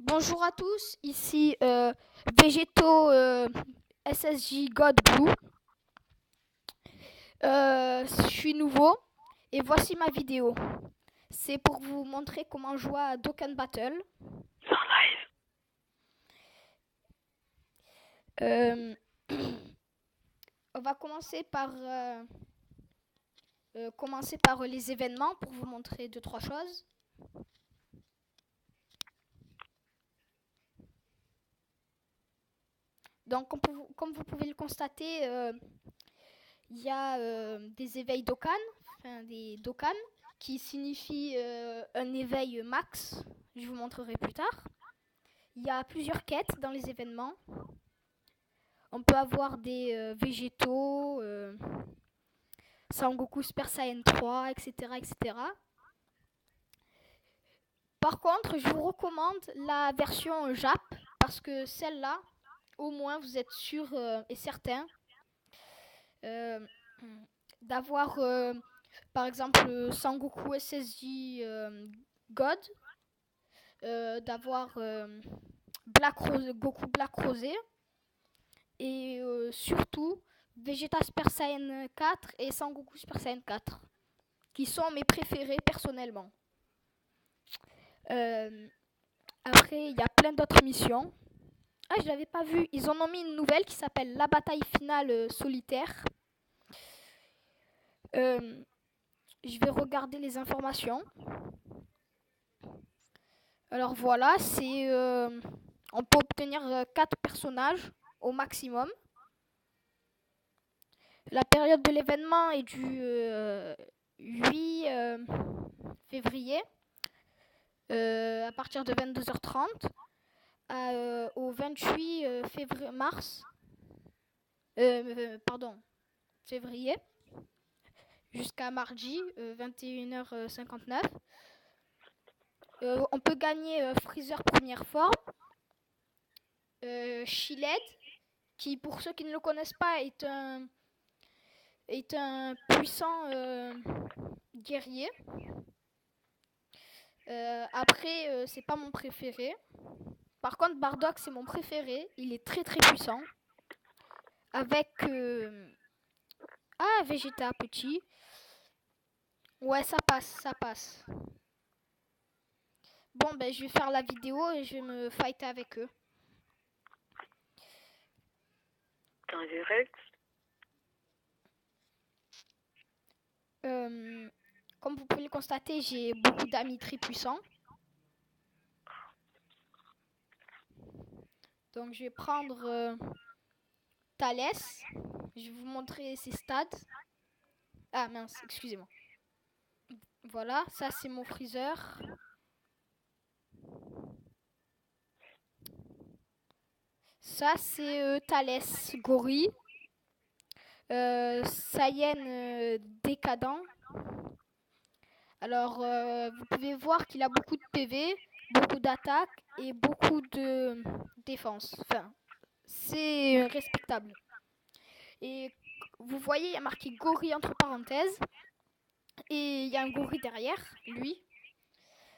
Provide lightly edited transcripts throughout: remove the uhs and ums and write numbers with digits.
Bonjour à tous, ici Végéto SSJ God Blue. Je suis nouveau et voici ma vidéo. C'est pour vous montrer comment jouer à Dokkan Battle. Euh, on va commencer par les événements pour vous montrer 2-3 choses. Donc, comme vous pouvez le constater, il y a des éveils Dokkan, enfin des Dokkan, qui signifient un éveil max. Je vous montrerai plus tard. Il y a plusieurs quêtes dans les événements. On peut avoir des végétaux, Sangoku Super Saiyan 3, etc., etc. Par contre, je vous recommande la version Jap, parce que celle-là, au moins, vous êtes sûr et certain d'avoir, par exemple, Sangoku SSJ God, d'avoir Goku Black Rosé, et surtout Vegeta Super Saiyan 4 et Sangoku Super Saiyan 4, qui sont mes préférés personnellement. Après, il y a plein d'autres missions. Ah, je l'avais pas vu. Ils en ont mis une nouvelle qui s'appelle La bataille finale solitaire. Je vais regarder les informations. Alors voilà, on peut obtenir 4 personnages au maximum. La période de l'événement est du 8 février à partir de 22h30 au 28 février jusqu'à mardi 21h59. On peut gagner Freezer première forme, Shiled, qui pour ceux qui ne le connaissent pas est un puissant guerrier. Après, c'est pas mon préféré. Par contre, Bardock, c'est mon préféré. Il est très très puissant. Avec Vegeta petit. Ouais, ça passe. Bon, ben je vais faire la vidéo et je vais me fighter avec eux. T'es en direct? Comme vous pouvez le constater, j'ai beaucoup d'amis très puissants. Donc je vais prendre Thalès. Je vais vous montrer ses stats. Ah mince, excusez-moi. Voilà, ça c'est mon Freezer. Ça c'est Thalès Gorille. Saiyan décadent. Alors vous pouvez voir qu'il a beaucoup de PV, beaucoup d'attaque et beaucoup de défense. Enfin, c'est respectable. Et vous voyez, il y a marqué gorille entre parenthèses. Et il y a un gorille derrière lui.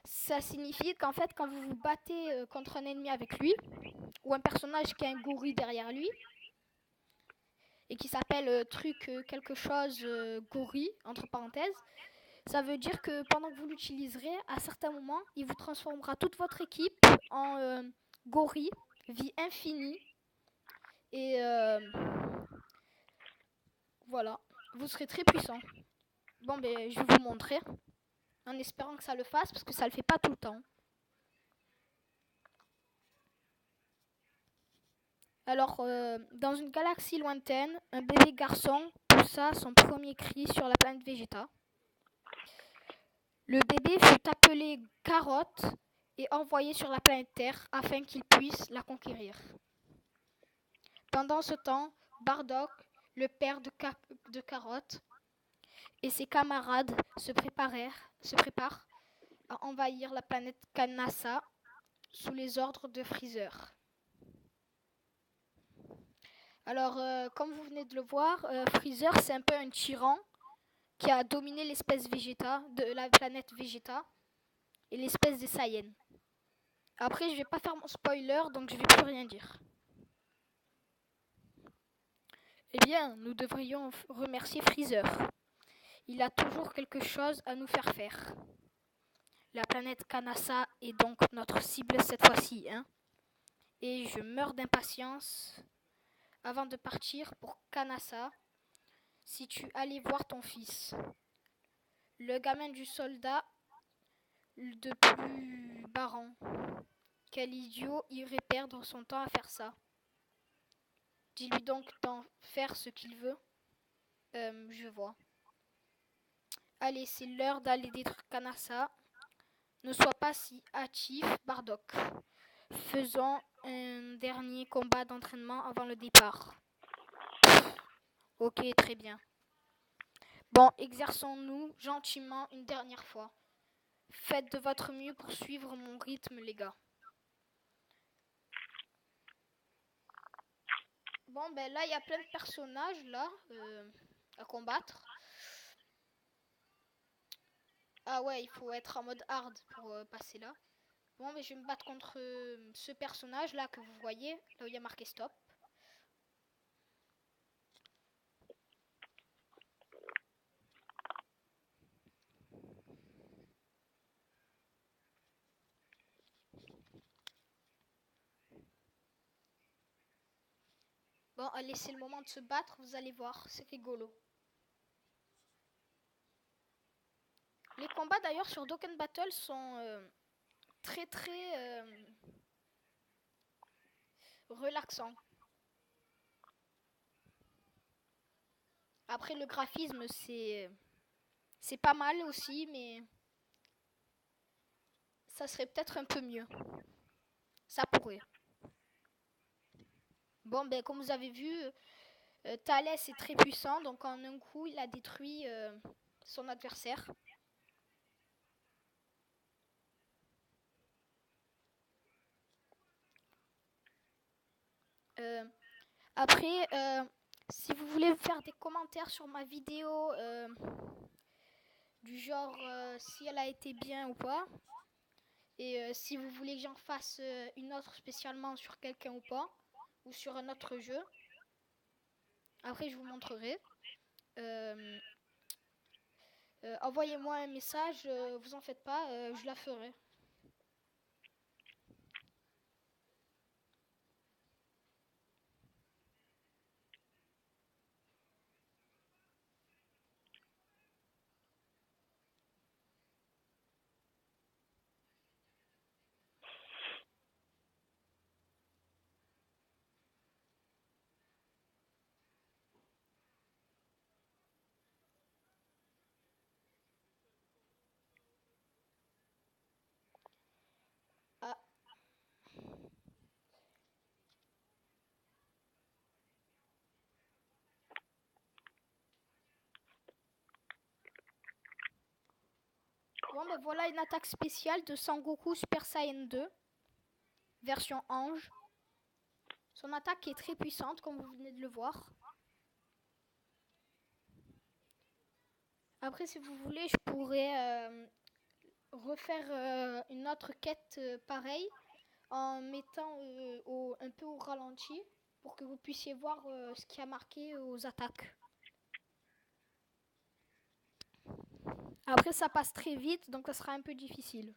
Ça signifie qu'en fait, quand vous vous battez contre un ennemi avec lui, ou un personnage qui a un gorille derrière lui, et qui s'appelle quelque chose gorille, entre parenthèses, ça veut dire que pendant que vous l'utiliserez, à certains moments, il vous transformera toute votre équipe en gorille, vie infinie. Et voilà, vous serez très puissant. Bon, ben, je vais vous montrer, en espérant que ça le fasse, parce que ça le fait pas tout le temps. Alors, dans une galaxie lointaine, un bébé garçon poussa son premier cri sur la planète Vegeta. Le bébé fut appelé Carotte et envoyé sur la planète Terre afin qu'il puisse la conquérir. Pendant ce temps, Bardock, le père de Carotte, et ses camarades se préparent à envahir la planète Kanassa sous les ordres de Freezer. Alors, comme vous venez de le voir, Freezer, c'est un peu un tyran qui a dominé l'espèce Vegeta, de la planète Vegeta, et l'espèce des Saiyans. Après, je vais pas faire mon spoiler, donc je vais plus rien dire. Eh bien, nous devrions remercier Freezer. Il a toujours quelque chose à nous faire faire. La planète Kanassa est donc notre cible cette fois-ci, hein. Et je meurs d'impatience avant de partir pour Kanassa. Si tu allais voir ton fils, le gamin du soldat de plus Baran. Quel idiot irait perdre son temps à faire ça. Dis-lui donc d'en faire ce qu'il veut. Je vois. Allez, c'est l'heure d'aller détruire Kanassa. Ne sois pas si hâtif, Bardock. Faisons un dernier combat d'entraînement avant le départ. Ok, très bien. Bon, exerçons-nous gentiment une dernière fois. Faites de votre mieux pour suivre mon rythme, les gars. Bon, ben là, il y a plein de personnages, là, à combattre. Ah ouais, il faut être en mode hard pour passer là. Bon, mais je vais me battre contre ce personnage-là que vous voyez, là où il y a marqué stop. Bon, allez, c'est le moment de se battre, vous allez voir, c'est rigolo. Les combats d'ailleurs sur Dokkan Battle sont très relaxants. Après le graphisme c'est pas mal aussi, mais ça serait peut-être un peu mieux. Ça pourrait. Bon, ben comme vous avez vu, Thalès est très puissant, donc en un coup il a détruit son adversaire. Après, si vous voulez faire des commentaires sur ma vidéo, du genre si elle a été bien ou pas, et si vous voulez que j'en fasse une autre spécialement sur quelqu'un ou pas, ou sur un autre jeu, après je vous montrerai. Envoyez-moi un message, vous en faites pas, je la ferai. Ah. Bon, ben voilà une attaque spéciale de Sangoku Super Saiyan 2, version ange. Son attaque est très puissante, comme vous venez de le voir. Après, si vous voulez, je pourrais refaire une autre quête pareille, en mettant un peu au ralenti, pour que vous puissiez voir ce qui a marqué aux attaques. Après, ça passe très vite, donc ça sera un peu difficile.